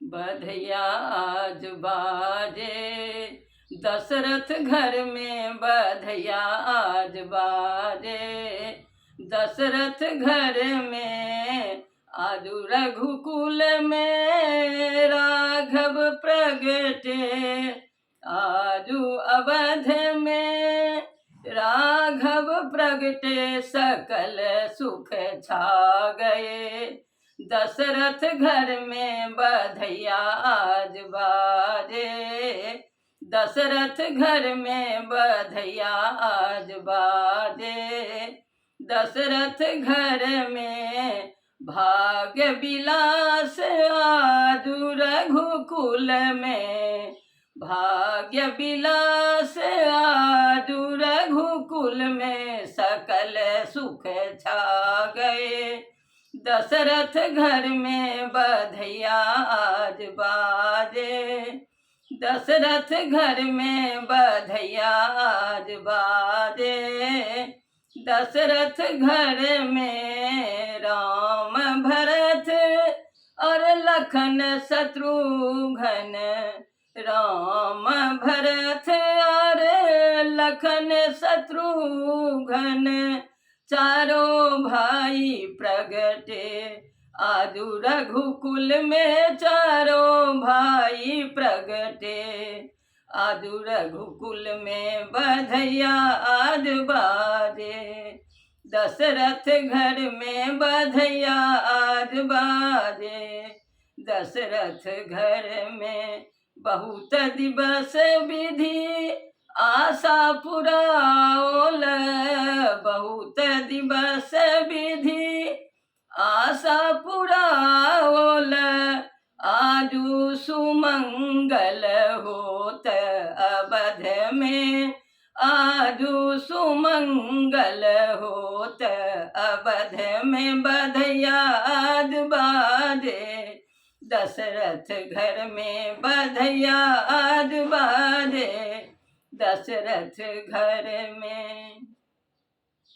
बधैया आज बाजे, दशरथ घर में बधैया आज बाजे। दशरथ घर में आजू रघुकुल में राघव प्रगटे। आजू अवध में राघव प्रगटे, सकल सुख छा गए। दशरथ घर में बधैया आज बाजे। दशरथ घर में बधैया आज बाजे। दशरथ घर में भाग्य विलास आजू रघुकुल में। भाग्य विलास आजू रघुकुल में, सकल सुख छा गए। दशरथ घर में बधैया आज बाजे। दशरथ घर में बधैया आज बाजे। दशरथ घर में राम भरत और लखन शत्रुघ्न। राम भरत और लखन शत्रुघ्न, चारों भाई प्रगटे। आजू रघुकुल में चारों भाई प्रगटे। आजू रघुकुल में बधैया आज बाजे। दशरथ घर में बधैया आज बाजे। दशरथ घर में बहुत दिवस विधि आशा पुराओल। बहुत दिवस विधि आशा पुराओल। आजू सुमंगल होत अवध में। आजू सुमंगल होत अवध में, बधैया आज बाजे। दशरथ घर में बधैया आज बाजे। दशरथ घर में।